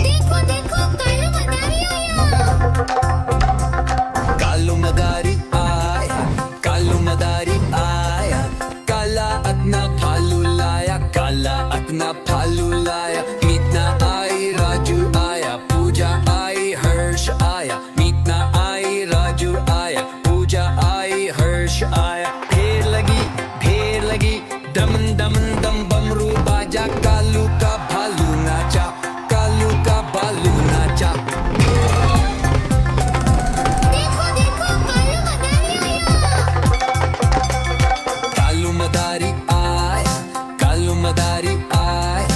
देखो देखो कालू मदारी आया। कालू मदारी आया, कालू मदारी आया, काला अपना भालू लाया, काला अपना भालू लाया। मीतना आई, राजू आया, पूजा आई, हर्ष आया। मीतना आई, राजू आया, पूजा आई, हर्ष आया। ढेर लगी, दम दम दम बमरू बाजा, कालू का भालू नाचा, कालू का भालू नाचा। देखो देखो कालू मदारी आया। कालू मदारी आया, कालू मदारी आया,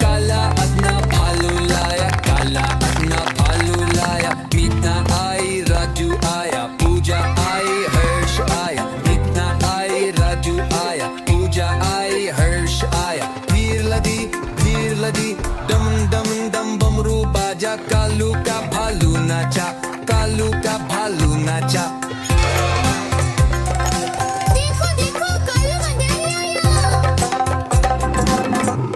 काला अपना भालू लाया, काला अपना भालू लाया। मीतना आई, राजू आया, पूजा आई, हर्ष आया। मीतना आई, राजू आया, पूजा आई, हर्ष आया। भीड़ लदी, दम दम दम बमरू बाजा, कालू का भालू नाचा, कालू का भालू नाचा। देखो देखो कालू मदारी आया।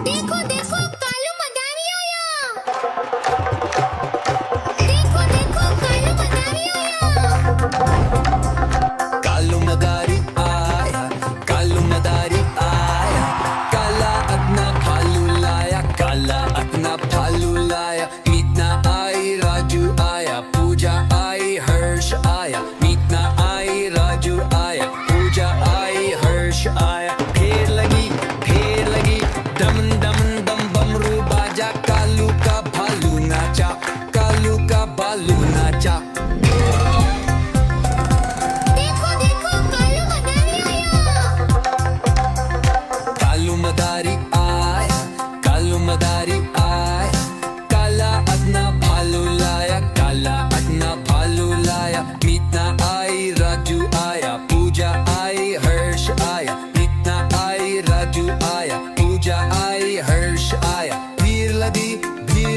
देखो देखो कालू मदारी आया। देखो देखो कालू मदारी आया। कालू मदारी आया, कालू मदारी आया, काला अपना भालू लाया, काला अपना भालू लाया। मीतना आई, राजू आया, पूजा आई, हर्ष आया। मीतना आई, राजू आया, पूजा आई, हर्ष आया। ढेर लगी, दम दम दम बमरू बाजा, कालू का भालू नाचा, कालू का भालू नाचा। देखो देखो कालू मदारी आया। कालू मदारी आया, कालू मदारी आया, काला अपना भालू लाया, काला अपना भालू लाया। मीतना आई, राजू आया, पूजा आई, हर्ष आया। मीतना आई, राजू आया, पूजा आई, हर्ष आया। भीड़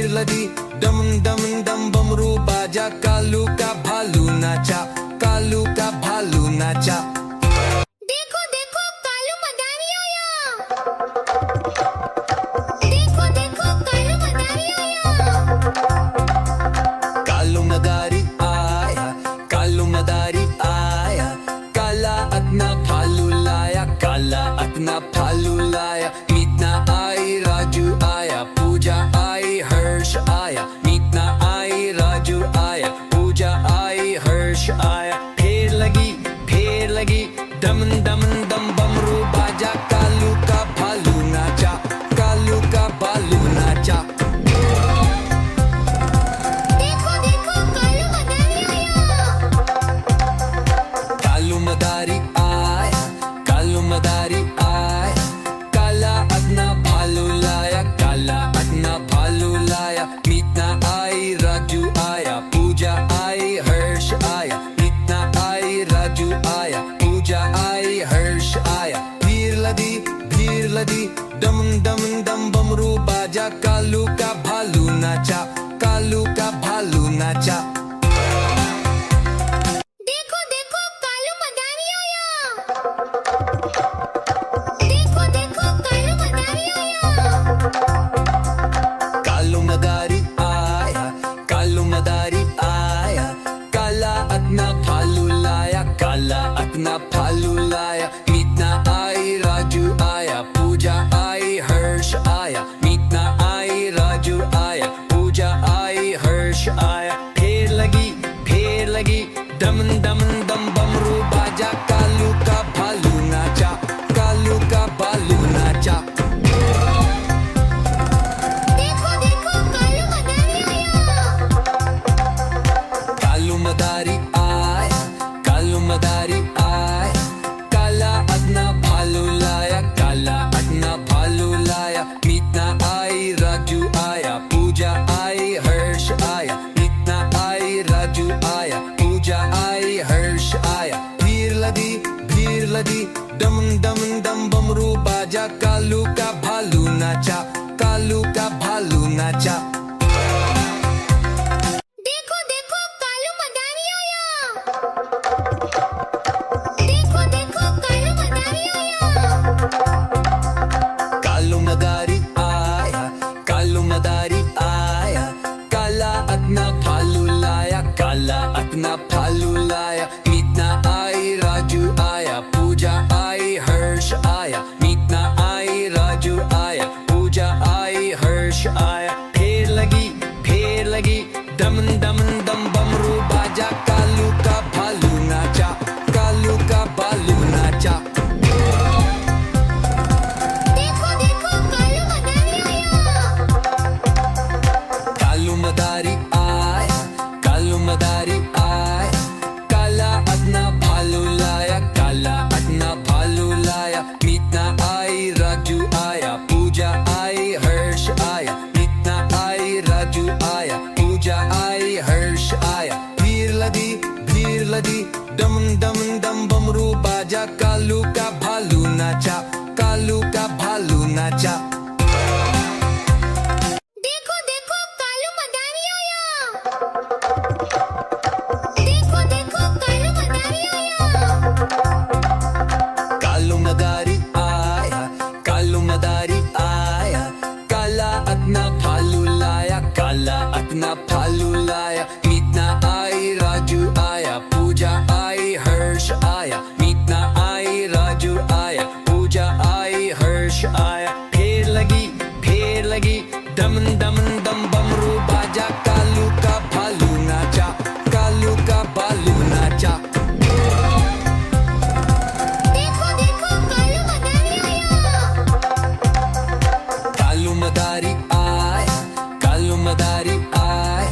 लदी, दम दम दम बमरू बाजा, कालू का भालू नाचा, कालू का भालू नाचा। देखो देखो कालू मदारी आया। देखो देखो कालू मदारी आया। कालू मदारी आया, कालू मदारी आया, काला अपना भालू लाया, काला अपना भालू लाया। मीतना आई, राजू आया, पूजा आई, हर्ष आया। मीतना आई, राजू आया, पूजा आई, हर्ष आया। ढेर लगी, दम दम दम बमरू बाजा, कालू का भालू नाचा, कालू का भालू नाचा। देखो देखो कालू मदारी आया। कालू मदारी आया, कालू मदारी आया, काला अपना भालू लाया, काला अपना भालू लाया। मीतना आई, राजू आया, पूजा आई, हर्ष आया। मीतना आई, राजू आया, पूजा आई, हर्ष आया। भीड़ लदी, दम दम दम बमरू बाजा, कालू का भालू नाचा, कालू का भालू नाचा। देखो देखो कालू मदारी आया। देखो देखो कालू मदारी आया। कालू मदारी आया, कालू मदारी आया, काला अपना भालू लाया, काला अपना भालू लाया। मीतना आई, राजू आया, पूजा आई, हर्ष आया। मीतना आई, राजू आया, पूजा आई, हर्ष आया। ढेर लगी, दम दम दम बमरू बाजा, कालू का भालू नाचा, कालू का भालू नाचा। देखो देखो कालू मदारी आया। कालू मदारी आया, कालू मदारी आया, काला अपना भालू लाया, काला अपना भालू लाया। मीतना आई, राजू आया, पूजा आई, हर्ष आया। मीतना आई, राजू आया, पूजा आई, हर्ष आया। भीड़ लदी, दम दम दम बमरू बाजा, कालू का भालू नाचा, कालू का भालू नाचा। देखो देखो कालू मदारी आया। देखो देखो कालू मदारी आया। कालू मदारी आया, कालू भालू नाचा। देखो देखो कालू मदारी आया। देखो देखो कालू मदारी आया। कालू मदारी आया, कालू मदारी आया, काला अपना भालू लाया, काला अपना भालू लाया। मीतना आई, राजू आया, पूजा आई, हर्ष आया। मीतना आई, राजू आया, पूजा आई, हर्ष आया। फेर लगी दम दम दम बमरू बाजा, कालू का भालू नाचा, कालू का भालू नाचा। देखो देखो कालू मदारी आया। कालू मदारी आया, कालू मदारी आया,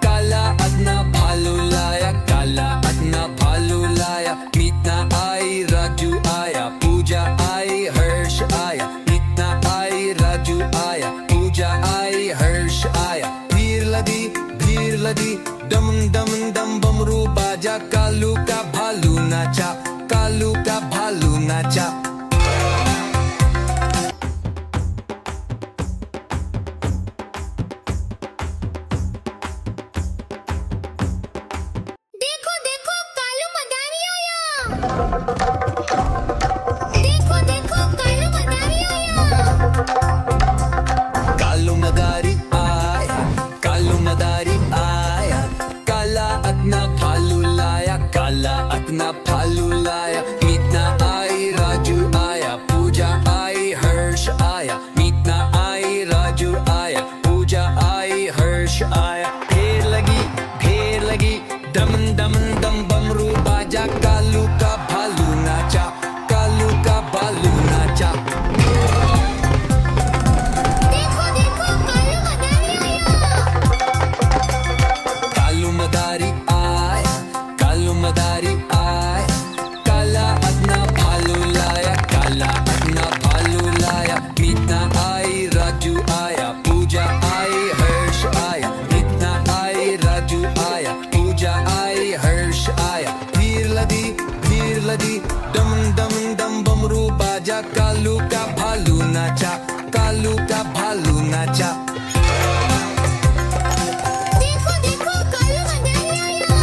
काला अपना भालू लाया, काला अपना भालू लाया। मीतना आई, राजू आया, पूजा आई, हर्ष आया। मीतना आई, राजू आया, पूजा आई, हर्ष आया। भीड़ लगी दम दम दम बमरू बाजा, कालू का भालू नाचा, कालू का भालू नाचा। देखो देखो कालू मदारी आया। देखो देखो कालू मदारी आया। कालू मदारी आया, कालू मदारी आया, काला अपना भालू लाया, काला अपना भालू लाया। मीतना आई, राजू आया, पूजा आई, हर्ष आया। मीतना आई, राजू आया, पूजा आई, हर्ष आया। फेर लगी दम दम दम बमरू बाजा, कालू का भालू नाचा, कालू का भालू नाचा। देखो देखो कालू मदारी आया। कालू मदारी आया, कालू मदारी आया, काला अपना भालू लाया, काला अपना भालू लाया। मीतना आई, राजू आया, पूजा आई, हर्ष आया। मीतना आई, राजू आया, पूजा आई, हर्ष आया। भीड़ लगी दम दम दम बमरू बाजा, कालू का भालू नाचा, कालू का भालू नाचा। देखो देखो कालू मदारी आया।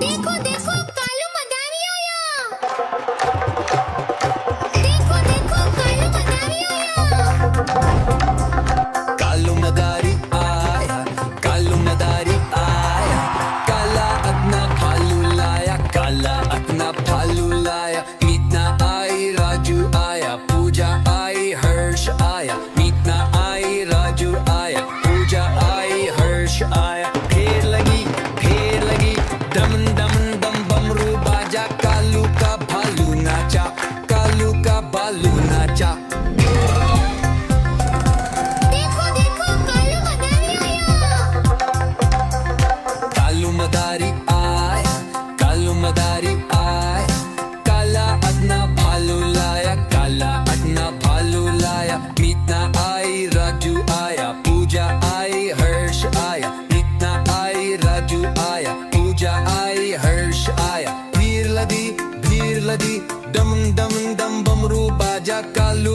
देखो देखो कालू मदारी आया। देखो देखो कालू मदारी आया। कालू मदारी आया, कालू मदारी आया, काला अपना भालू लाया, काला अपना भालू लाया। मीतना आई, राजू आया, पूजा आई, हर्ष आया। मीतना आई, राजू आया, पूजा आई, हर्ष आया। फेर लगी दम दम दम बमरू बाजा, कालू का भालू नाचा, कालू का भालू नाचा। देखो देखो कालू मदारी आया। कालू मदारी आया, कालू मदारी आया, काला अपना भालू लाया, काला अपना भालू लाया। मीतना आई, राजू आया, पूजा आई, हर्ष आया। मीतना आई, राजू आया, पूजा आई, हर्ष आया। भीड़ लगी दम दम दम बमरू बाजा, कालू